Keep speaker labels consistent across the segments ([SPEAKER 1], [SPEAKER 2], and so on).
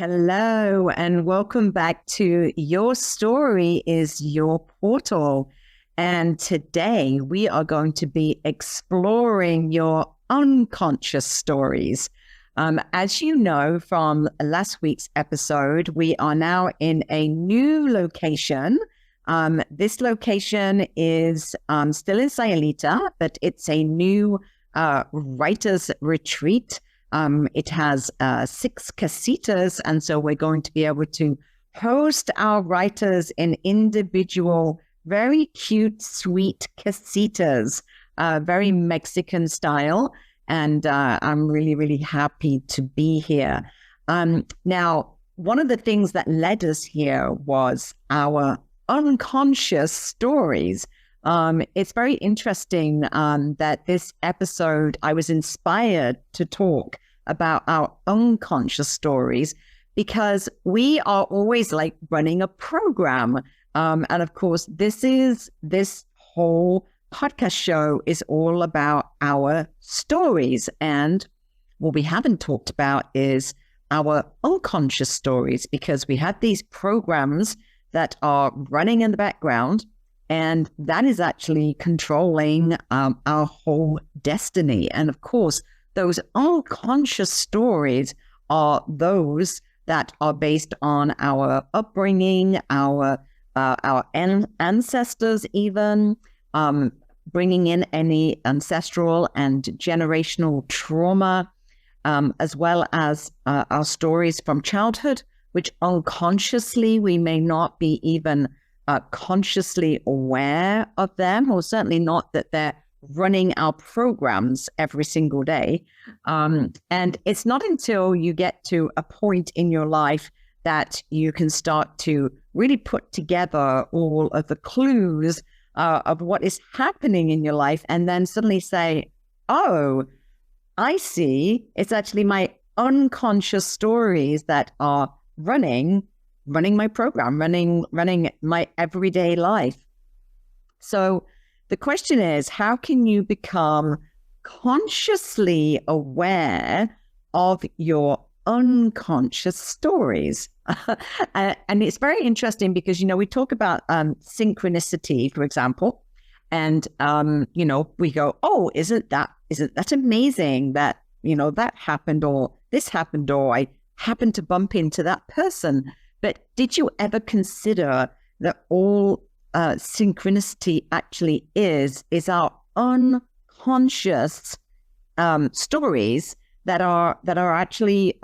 [SPEAKER 1] Hello, and welcome back to Your Story is Your Portal. And today we are going to be exploring your unconscious stories. As you know from last week's episode, we are now in a new location. This location is still in Sayulita, but it's a new writer's retreat. It has 6 casitas, and so we're going to be able to host our writers in individual, very cute, sweet casitas, very Mexican style, and I'm really, really happy to be here. Now, one of the things that led us here was our unconscious stories. It's very interesting that this episode, I was inspired to talk about our unconscious stories because we are always like running a program. And of course, this whole podcast show is all about our stories. And what we haven't talked about is our unconscious stories, because we have these programs that are running in the background, and that is actually controlling our whole destiny. And of course, those unconscious stories are those that are based on our upbringing, our ancestors even, bringing in any ancestral and generational trauma, as well as our stories from childhood, which unconsciously we may not be even consciously aware of them, or certainly not that they're running our programs every single day. And it's not until you get to a point in your life that you can start to really put together all of the clues of what is happening in your life, and then suddenly say, oh, I see, it's actually my unconscious stories that are running my program, running my everyday life. So the question is, how can you become consciously aware of your unconscious stories? And it's very interesting because, we talk about synchronicity, for example, and, we go, oh, isn't that amazing that, that happened, or this happened, or I happened to bump into that person. But did you ever consider that all synchronicity actually is our unconscious stories that are actually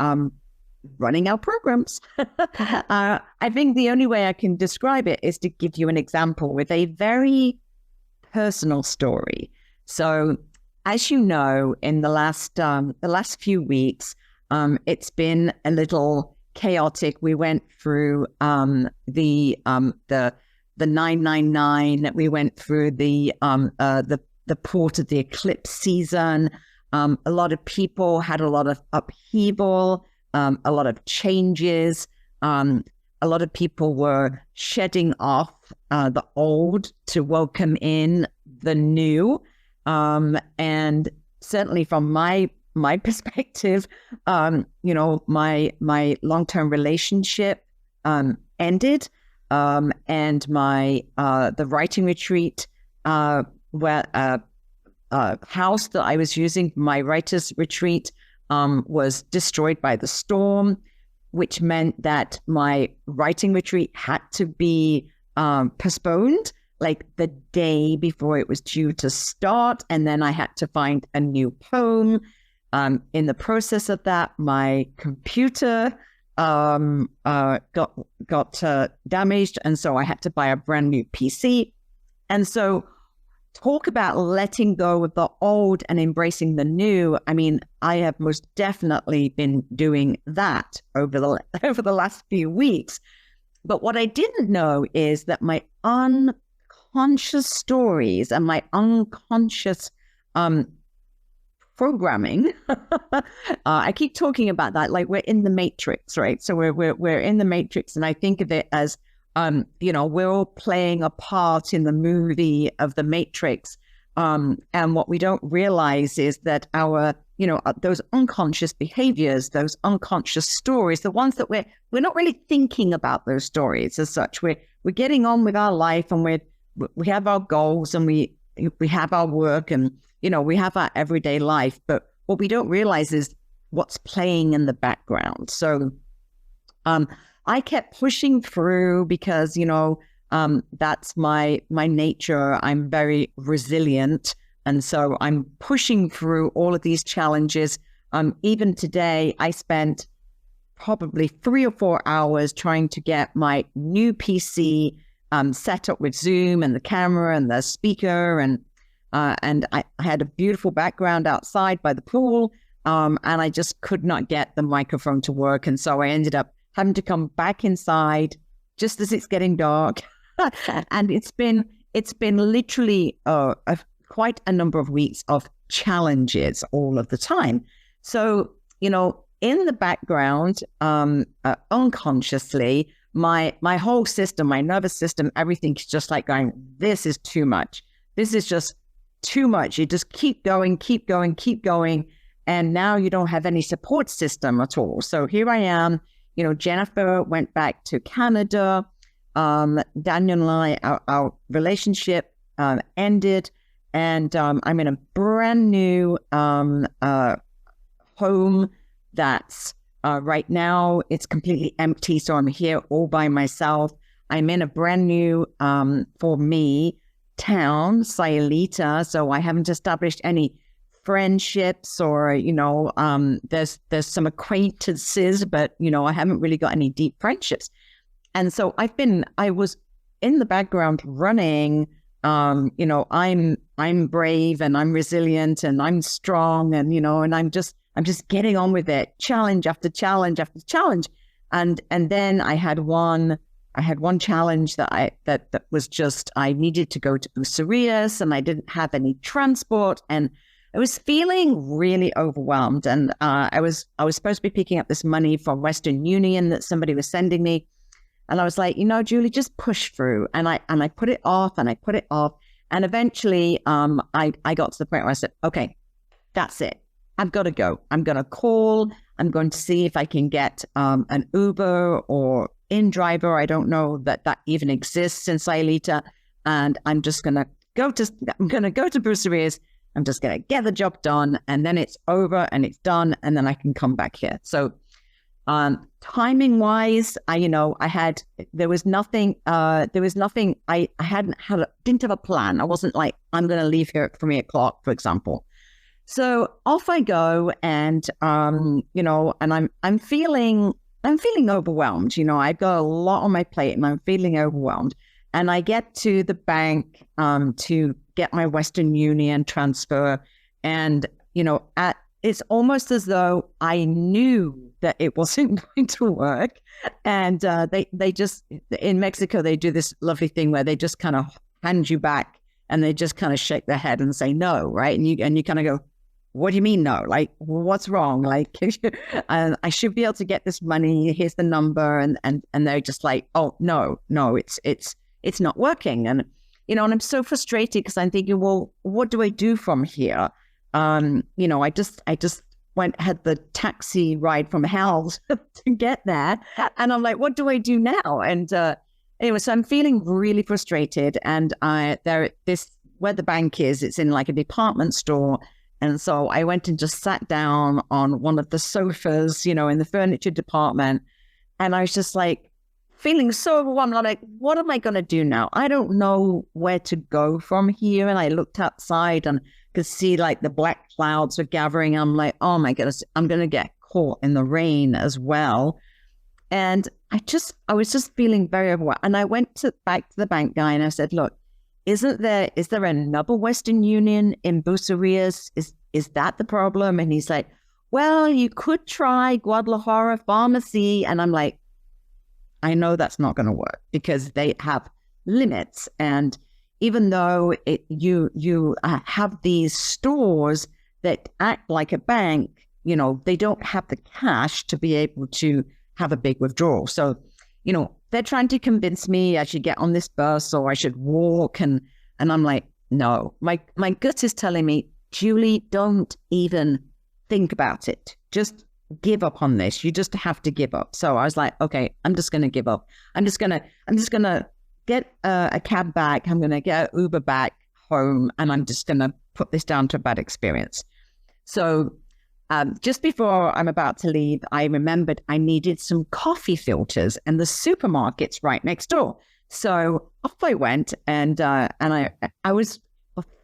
[SPEAKER 1] running our programs? I think the only way I can describe it is to give you an example with a very personal story. So, as you know, in the last few weeks, it's been a little chaotic. We went through the 999. We went through the port of the eclipse season. A lot of people had a lot of upheaval, a lot of changes. A lot of people were shedding off the old to welcome in the new. And certainly from my perspective, my long-term relationship ended, and the writing retreat, where house that I was using for my writer's retreat was destroyed by the storm, which meant that my writing retreat had to be postponed like the day before it was due to start, and then I had to find a new poem. In the process of that, my computer got damaged, and so I had to buy a brand new PC. And so, talk about letting go of the old and embracing the new. I mean, I have most definitely been doing that over the last few weeks. But what I didn't know is that my unconscious stories and my unconscious programming. I keep talking about that like we're in the matrix, right? So we're in the matrix, and I think of it as we're all playing a part in the movie of the Matrix. And what we don't realize is that our, those unconscious behaviors, those unconscious stories, the ones that we're not really thinking about those stories as such. We're getting on with our life, and we have our goals, and we have our work, and, we have our everyday life. But what we don't realize is what's playing in the background. So I kept pushing through because, that's my nature. I'm very resilient. And so I'm pushing through all of these challenges. Even today, I spent probably 3 or 4 hours trying to get my new PC set up with Zoom and the camera and the speaker. And I had a beautiful background outside by the pool. And I just could not get the microphone to work. And so I ended up having to come back inside just as it's getting dark. And it's been literally quite a number of weeks of challenges all of the time. So, in the background, unconsciously, my whole system, my nervous system, everything is just like going, this is too much. This is just too much. You just keep going. And now you don't have any support system at all. So here I am, Jennifer went back to Canada. Daniel and I, our relationship ended, and I'm in a brand new home that's right now it's completely empty. So I'm here all by myself. I'm in a brand new, for me, town, Sayulita. So I haven't established any friendships or, there's some acquaintances, but, I haven't really got any deep friendships. And so I was in the background running, I'm brave and I'm resilient and I'm strong and, and I'm just getting on with it, challenge after challenge after challenge. And then I had one challenge that was just, I needed to go to Bucerius and I didn't have any transport and I was feeling really overwhelmed. And I was supposed to be picking up this money from Western Union that somebody was sending me. And I was like, Julie, just push through. And I put it off and I put it off. And eventually I got to the point where I said, okay, that's it. I've got to go. I'm going to call. I'm going to see if I can get an Uber or InDriver. I don't know that even exists in Sayulita. And I'm just going to go to Bucerius. I'm just going to get the job done. And then it's over and it's done. And then I can come back here. So timing wise, didn't have a plan. I wasn't like, I'm going to leave here at 3:00, for example. So off I go. And, and I'm feeling overwhelmed. I've got a lot on my plate and I'm feeling overwhelmed. And I get to the bank, to get my Western Union transfer. And, it's almost as though I knew that it wasn't going to work. And they just, in Mexico, they do this lovely thing where they just kind of hand you back and they just kind of shake their head and say no, right? And you kind of go, what do you mean no? Like, what's wrong? Like, I should be able to get this money. Here's the number. And they're just like, oh, no, it's not working. And, and I'm so frustrated because I'm thinking, well, what do I do from here? I just had the taxi ride from hell to get there. And I'm like, what do I do now? And anyway, so I'm feeling really frustrated. And where the bank is, it's in like a department store. And so I went and just sat down on one of the sofas, in the furniture department. And I was just like feeling so overwhelmed. I'm like, what am I going to do now? I don't know where to go from here. And I looked outside and could see like the black clouds were gathering. I'm like, oh my goodness, I'm going to get caught in the rain as well. And I was just feeling very overwhelmed. And I went back to the bank guy and I said, look, is there another Western Union in Bucerius? Is that the problem? And he's like, well, you could try Guadalajara Pharmacy. And I'm like, I know that's not going to work because they have limits. And even though you have these stores that act like a bank, they don't have the cash to be able to have a big withdrawal. So, they're trying to convince me I should get on this bus or I should walk. And I'm like, no. My gut is telling me, Julie, don't even think about it. Just give up on this. You just have to give up. So I was like, okay, I'm just going to give up. I'm just going to get a cab back. I'm going to get an Uber back home, and I'm just going to put this down to a bad experience. So just before I'm about to leave, I remembered I needed some coffee filters, and the supermarket's right next door. So off I went, and I was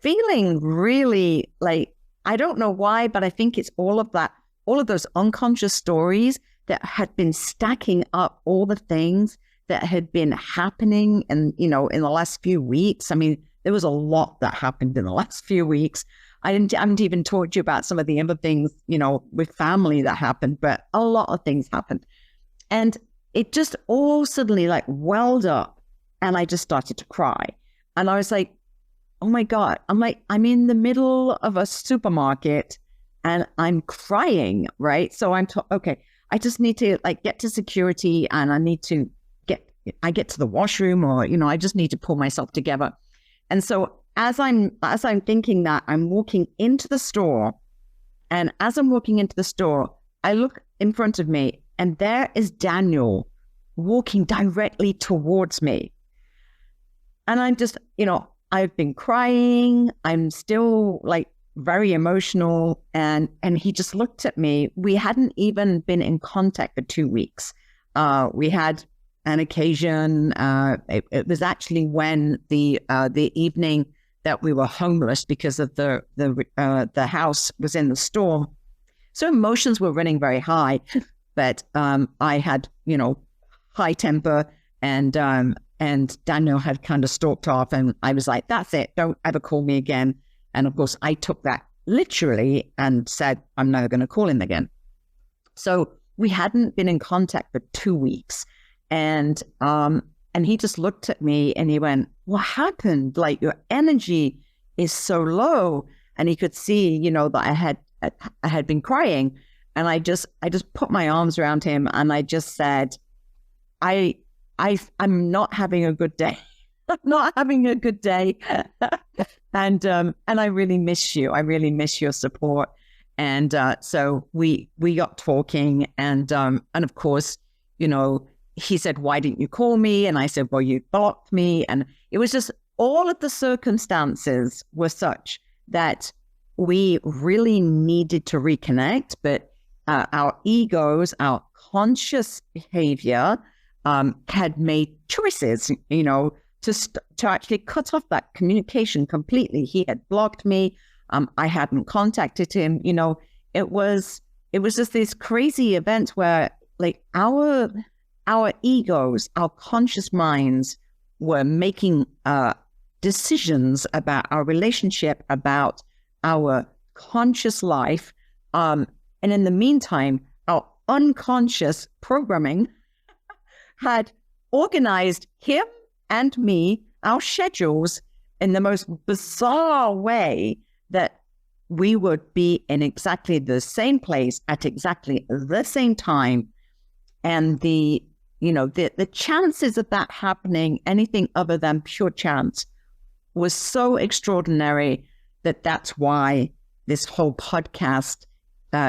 [SPEAKER 1] feeling really like, I don't know why, but I think it's all of those unconscious stories that had been stacking up, all the things that had been happening in the last few weeks. I mean, there was a lot that happened in the last few weeks. I haven't even told you about some of the other things, with family that happened, but a lot of things happened. And it just all suddenly like welled up, and I just started to cry. And I was like, oh my God, I'm in the middle of a supermarket and I'm crying, right? So okay, I just need to like get to security, and I need to get to the washroom, or, I just need to pull myself together. And so as I'm thinking that, I'm walking into the store, and as I'm walking into the store, I look in front of me, and there is Daniel walking directly towards me. And I'm just, I've been crying. I'm still like very emotional. And he just looked at me. We hadn't even been in contact for 2 weeks. We had an occasion. It was actually when the evening that we were homeless because of the house was in the storm. So emotions were running very high, but I had, high temper, and Daniel had kind of stalked off, and I was like, that's it. Don't ever call me again. And of course, I took that literally and said, I'm never going to call him again. So we hadn't been in contact for 2 weeks. And he just looked at me and he went, what happened? Like, your energy is so low. And he could see, that I had been crying. And I just put my arms around him, and I just said, I'm not having a good day. I'm not having a good day. And I really miss you. I really miss your support. And so we got talking, and of course, he said, why didn't you call me? And I said, well, you blocked me. And it was just, all of the circumstances were such that we really needed to reconnect, but our egos, our conscious behavior had made choices, to actually cut off that communication completely. He had blocked me. I hadn't contacted him. It was just this crazy event where, like, our egos, our conscious minds were making decisions about our relationship, about our conscious life. And in the meantime, our unconscious programming had organized him and me, our schedules, in the most bizarre way that we would be in exactly the same place at exactly the same time. And the chances of that happening, anything other than pure chance, was so extraordinary that that's why this whole podcast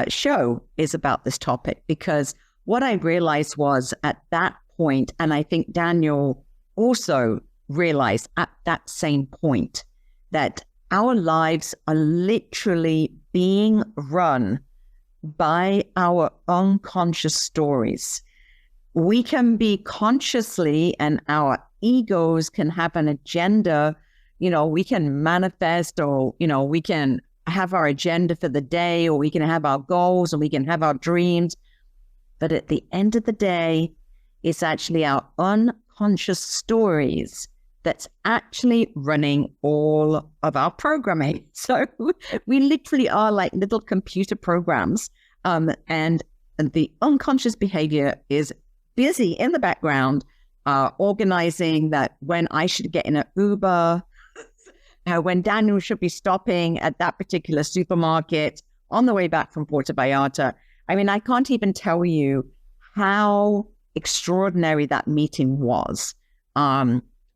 [SPEAKER 1] show is about this topic. Because what I realized was at that point, and I think Daniel also realized at that same point, that our lives are literally being run by our unconscious stories. We can be consciously, and our egos can have an agenda. We can manifest, or, we can have our agenda for the day, or we can have our goals, and we can have our dreams. But at the end of the day, it's actually our unconscious stories that's actually running all of our programming. So we literally are like little computer programs, and the unconscious behavior is busy in the background, organizing that when I should get in an Uber, when Daniel should be stopping at that particular supermarket on the way back from Puerto Vallarta. I mean, I can't even tell you how extraordinary that meeting was,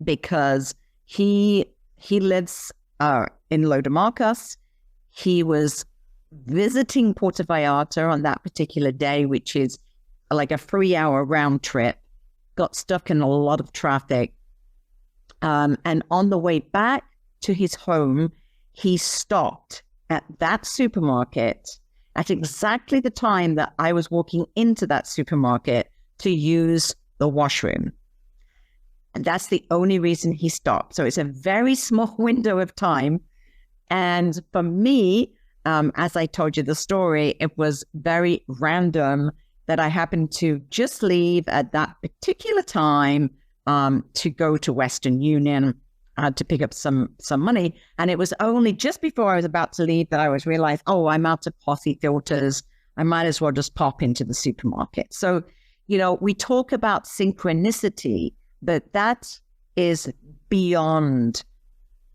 [SPEAKER 1] because he lives in Loda Marcos. He was visiting Puerto Vallarta on that particular day, which is like a 3-hour round trip, got stuck in a lot of traffic. And on the way back to his home, he stopped at that supermarket at exactly the time that I was walking into that supermarket to use the washroom. And that's the only reason he stopped. So it's a very small window of time. And for me, as I told you the story, it was very random that I happened to just leave at that particular time to go to Western Union to pick up some money. And it was only just before I was about to leave that I was realized, oh, I'm out of coffee filters. I might as well just pop into the supermarket. So, we talk about synchronicity, but that is beyond,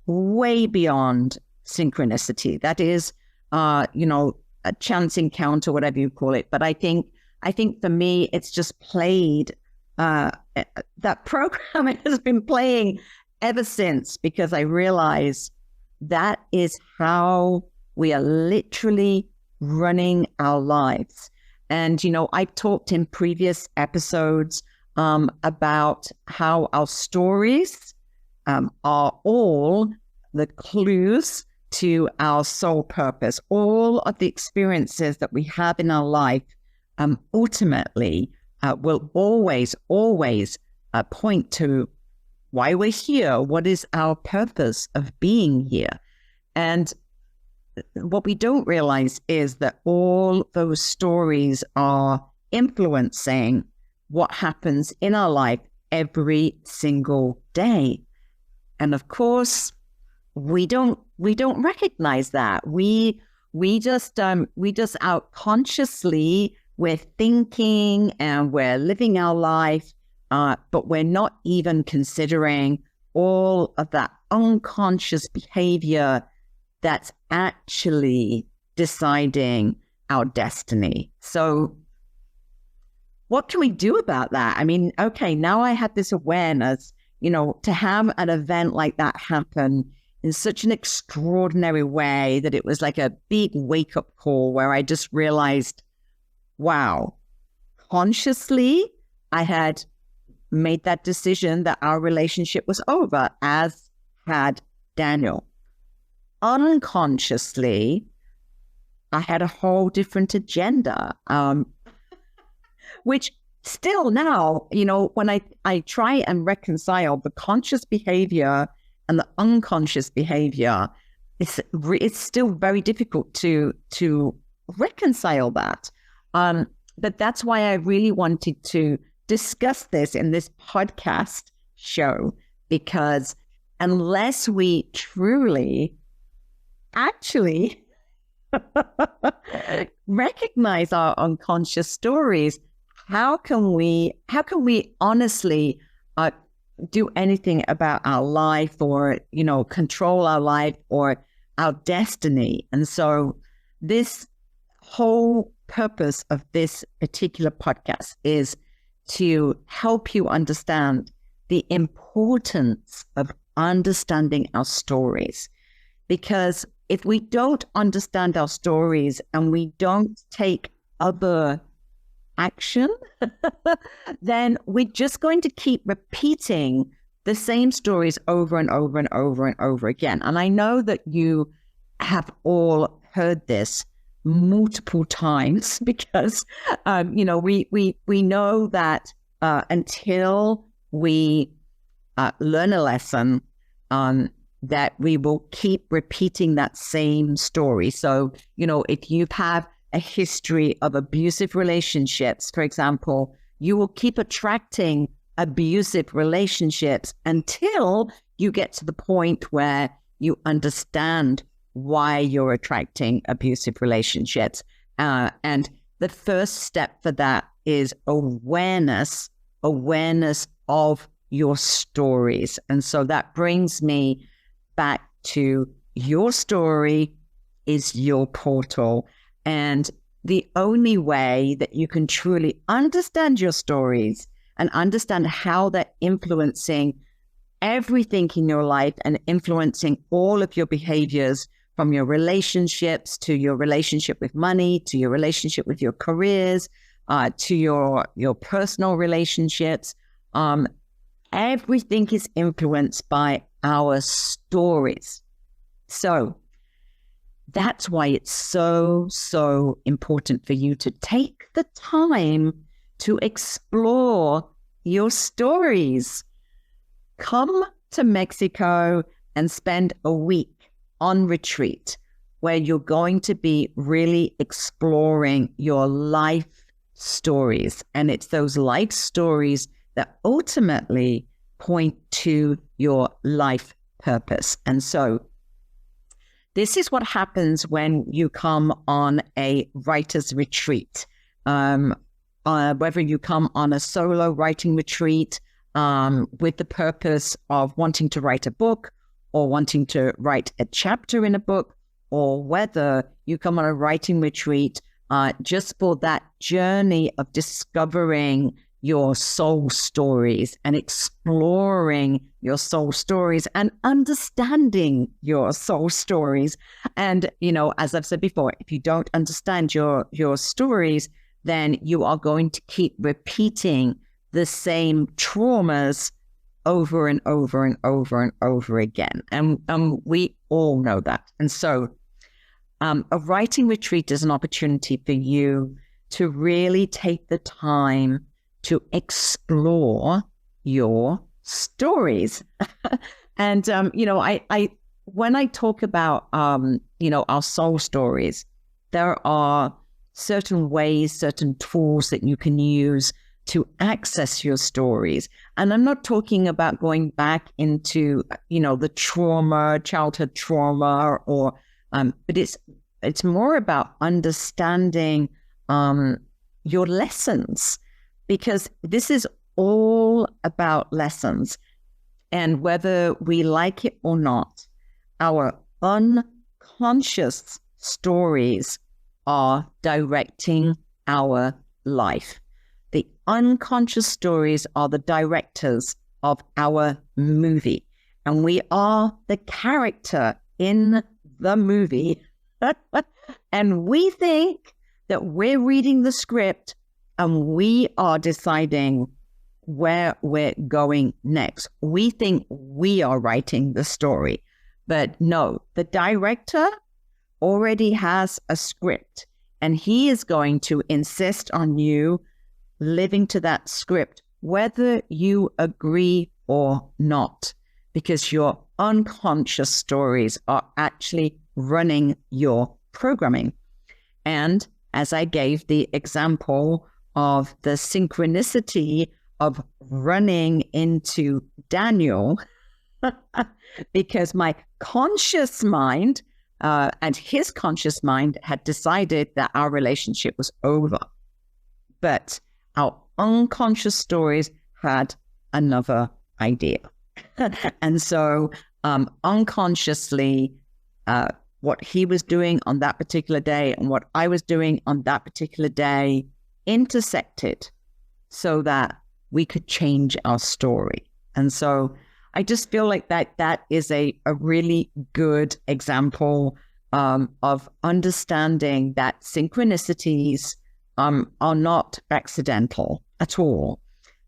[SPEAKER 1] way beyond synchronicity. That is, a chance encounter, whatever you call it. But I think for me, it's just played, that program has been playing ever since, because I realize that is how we are literally running our lives. And, I've talked in previous episodes about how our stories are all the clues to our soul purpose. All of the experiences that we have in our life ultimately will always point to why we're here. What is our purpose of being here? And what we don't realize is that all those stories are influencing what happens in our life every single day. And of course, we don't recognize that. We just unconsciously, we're thinking and we're living our life, but we're not even considering all of that unconscious behavior that's actually deciding our destiny. So what can we do about that? I mean, okay, now I had this awareness, to have an event like that happen in such an extraordinary way that it was like a big wake-up call where I just realized, wow, consciously, I had made that decision that our relationship was over, as had Daniel. Unconsciously, I had a whole different agenda, which still now, when I try and reconcile the conscious behavior and the unconscious behavior, it's still very difficult to reconcile that. But that's why I really wanted to discuss this in this podcast show, because unless we truly actually recognize our unconscious stories, how can we honestly do anything about our life, or control our life or our destiny? And so this whole purpose of this particular podcast is to help you understand the importance of understanding our stories. Because if we don't understand our stories and we don't take other action, then we're just going to keep repeating the same stories over and over and over and over again. And I know that you have all heard this multiple times, because we know that until we learn a lesson, that we will keep repeating that same story. So, if you have a history of abusive relationships, for example, you will keep attracting abusive relationships until you get to the point where you understand why you're attracting abusive relationships. And the first step for that is awareness of your stories. And so that brings me back to your story is your portal. And the only way that you can truly understand your stories and understand how they're influencing everything in your life and influencing all of your behaviors, from your relationships to your relationship with money, to your relationship with your careers, to your personal relationships. Everything is influenced by our stories. So that's why it's so important for you to take the time to explore your stories. Come to Mexico and spend a week on retreat where you're going to be really exploring your life stories. And it's those life stories that ultimately point to your life purpose. And so this is what happens when you come on a writer's retreat. Whether you come on a solo writing retreat with the purpose of wanting to write a book or wanting to write a chapter in a book, or whether you come on a writing retreat just for that journey of discovering your soul stories and exploring your soul stories and understanding your soul stories. And, as I've said before, if you don't understand your stories, then you are going to keep repeating the same traumas over and over and over and over again. And we all know that. And so a writing retreat is an opportunity for you to really take the time to explore your stories. And, when I talk about, our soul stories, there are certain ways, certain tools that you can use to access your stories. And I'm not talking about going back into, the trauma, childhood trauma, or, but it's more about understanding your lessons, because this is all about lessons. And whether we like it or not, our unconscious stories are directing our life. The unconscious stories are the directors of our movie, and we are the character in the movie. And we think that we're reading the script and we are deciding where we're going next. We think we are writing the story, but no, the director already has a script, and he is going to insist on you living to that script, whether you agree or not, because your unconscious stories are actually running your programming. And as I gave the example of the synchronicity of running into Daniel, because my conscious mind and his conscious mind had decided that our relationship was over. But our unconscious stories had another idea. And so unconsciously, what he was doing on that particular day and what I was doing on that particular day intersected so that we could change our story. And so I just feel like that is a really good example of understanding that synchronicities are not accidental at all.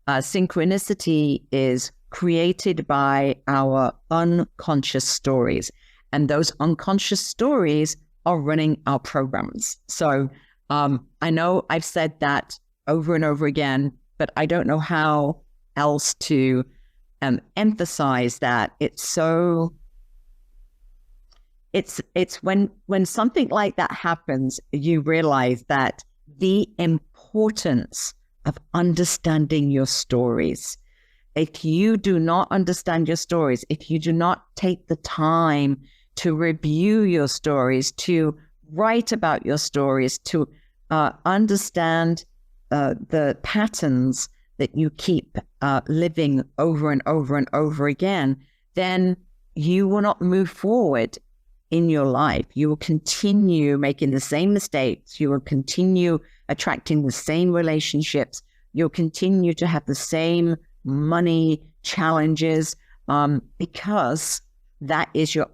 [SPEAKER 1] Synchronicity is created by our unconscious stories, and those unconscious stories are running our programs. So I know I've said that over and over again, but I don't know how else to emphasize that. It's when something like that happens, you realize that the importance of understanding your stories. If you do not understand your stories, if you do not take the time to review your stories, to write about your stories, to understand the patterns that you keep living over and over and over again, then you will not move forward in your life. You will continue making the same mistakes. You will continue attracting the same relationships. You'll continue to have the same money challenges. because that is your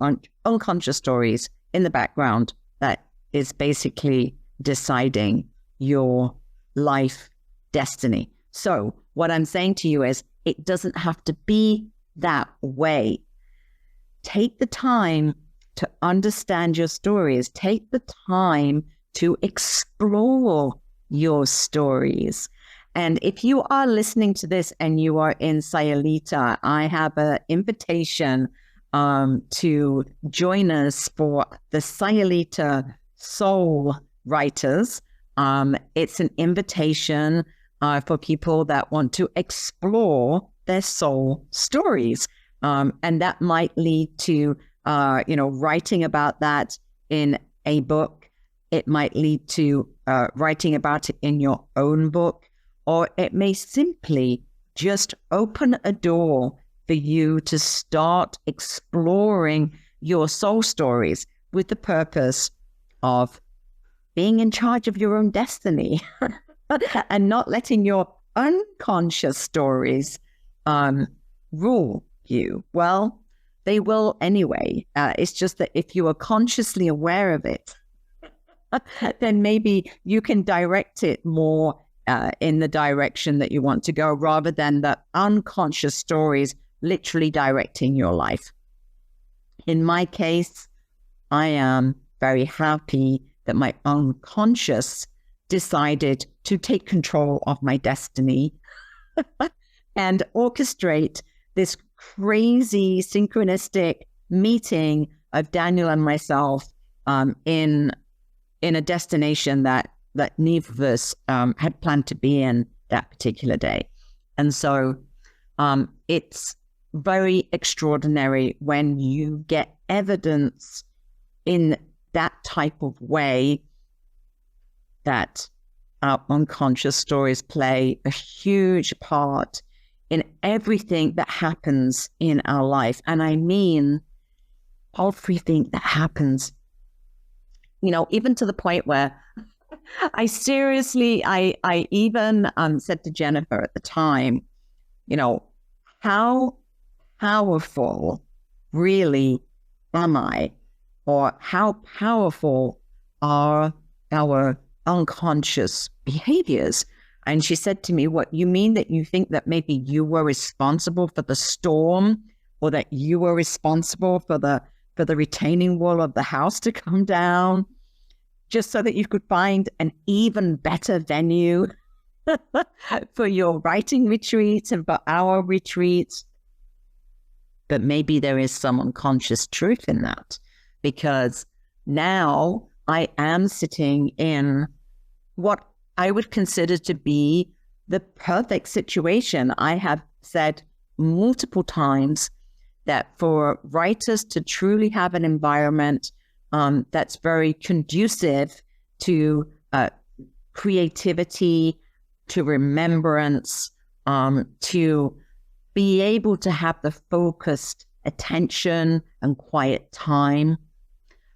[SPEAKER 1] unconscious stories in the background that is basically deciding your life destiny. So what I'm saying to you is it doesn't have to be that way. Take the time to understand your stories. Take the time to explore your stories. And if you are listening to this and you are in Sayulita, I have an invitation to join us for the Sayulita Soul Writers. It's an invitation for people that want to explore their soul stories. And that might lead to, writing about that in a book. It might lead to writing about it in your own book, or it may simply just open a door for you to start exploring your soul stories with the purpose of being in charge of your own destiny and not letting your unconscious stories rule you. Well, they will anyway. It's just that if you are consciously aware of it, then maybe you can direct it more in the direction that you want to go, rather than the unconscious stories literally directing your life. In my case, I am very happy that my unconscious decided to take control of my destiny and orchestrate this crazy synchronistic meeting of Daniel and myself in a destination that neither of us had planned to be in that particular day. And so it's very extraordinary when you get evidence in that type of way that our unconscious stories play a huge part in everything that happens in our life. And I mean everything that happens, even to the point where I even said to Jennifer at the time, how powerful really am I? Or how powerful are our unconscious behaviors? And she said to me, what, you mean that you think that maybe you were responsible for the storm, or that you were responsible for the retaining wall of the house to come down, just so that you could find an even better venue for your writing retreats and for our retreats? But maybe there is some unconscious truth in that, because now I am sitting in what I would consider to be the perfect situation. I have said multiple times that for writers to truly have an environment that's very conducive to creativity, to remembrance, to be able to have the focused attention and quiet time,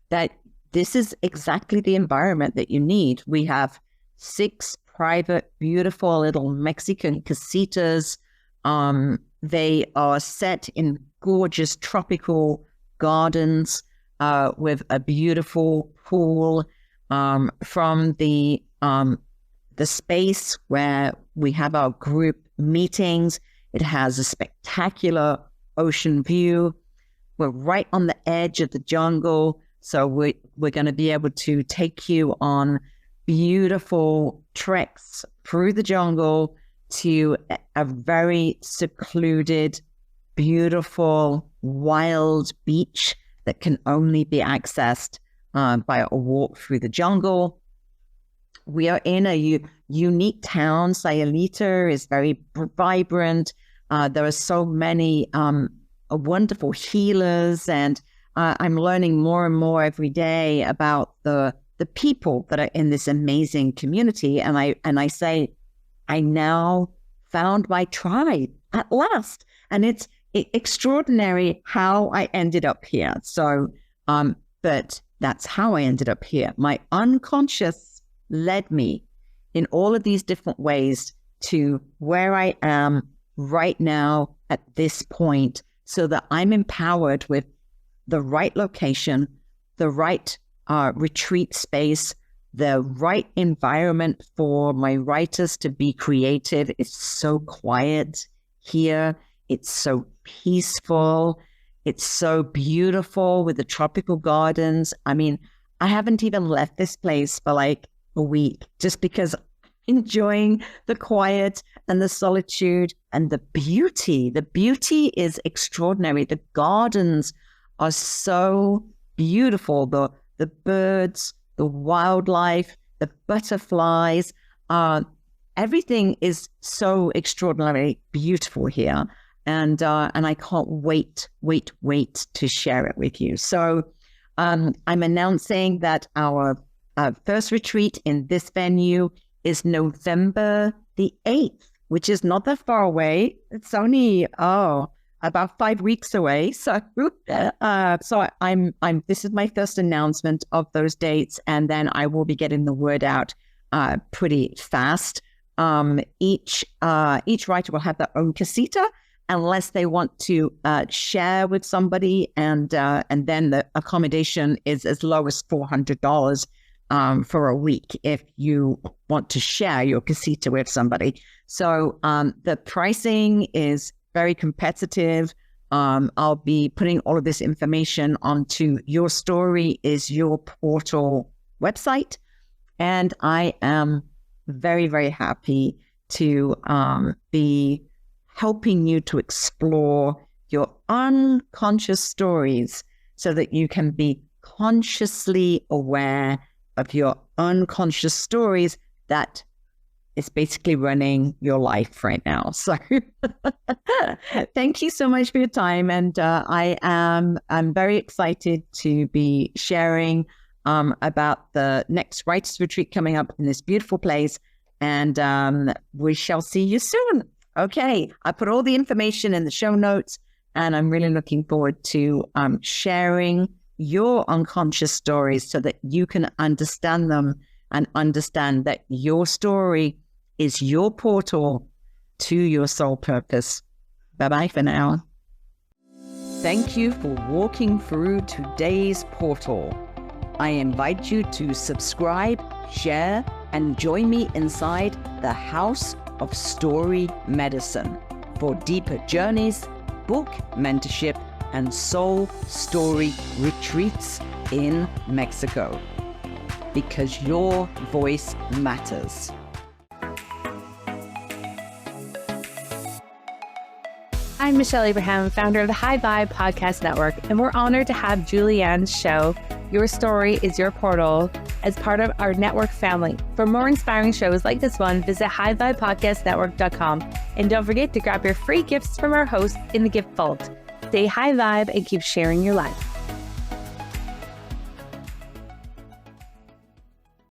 [SPEAKER 1] that this is exactly the environment that you need. We have 6 private, beautiful little Mexican casitas. They are set in gorgeous tropical gardens with a beautiful pool. From the space where we have our group meetings, it has a spectacular ocean view. We're right on the edge of the jungle, so we're going to be able to take you on beautiful treks through the jungle to a very secluded, beautiful, wild beach that can only be accessed by a walk through the jungle. We are in a unique town. Sayulita is very vibrant. There are so many wonderful healers, and I'm learning more and more every day about the people that are in this amazing community. And I say, I now found my tribe at last, and it's extraordinary how I ended up here. So, but that's how I ended up here. My unconscious led me in all of these different ways to where I am right now at this point. so that I'm empowered with the right location, the right retreat space, the right environment for my writers to be creative. It's so quiet here. It's so peaceful. It's so beautiful with the tropical gardens. I mean, I haven't even left this place for like a week just because I'm enjoying the quiet and the solitude and the beauty. The beauty is extraordinary. The gardens are so beautiful. The birds, the wildlife, the butterflies, everything is so extraordinarily beautiful here. And I can't wait to share it with you. So I'm announcing that our first retreat in this venue is November the 8th, which is not that far away. It's only, about 5 weeks away. So, I'm this is my first announcement of those dates, and then I will be getting the word out pretty fast. Each writer will have their own casita, unless they want to share with somebody, and then the accommodation is as low as $400 for a week if you want to share your casita with somebody. So the pricing is very competitive. I'll be putting all of this information onto Your Story is Your Portal website. And I am very, very happy to be helping you to explore your unconscious stories so that you can be consciously aware of your unconscious stories that is basically running your life right now. So thank you so much for your time. And I'm very excited to be sharing about the next writers retreat coming up in this beautiful place. And we shall see you soon. Okay, I put all the information in the show notes, and I'm really looking forward to sharing your unconscious stories so that you can understand them and understand that your story is your portal to your soul purpose. Bye-bye for now. Thank you for walking through today's portal. I invite you to subscribe, share, and join me inside the House of Story Medicine for deeper journeys, book mentorship, and soul story retreats in Mexico. Because your voice matters.
[SPEAKER 2] I'm Michelle Abraham, founder of the High Vibe Podcast Network, and we're honored to have Julianne's show, Your Story is Your Portal, as part of our network family. For more inspiring shows like this one, visit highvibepodcastnetwork.com. And don't forget to grab your free gifts from our hosts in the gift vault. Stay high vibe and keep sharing your life.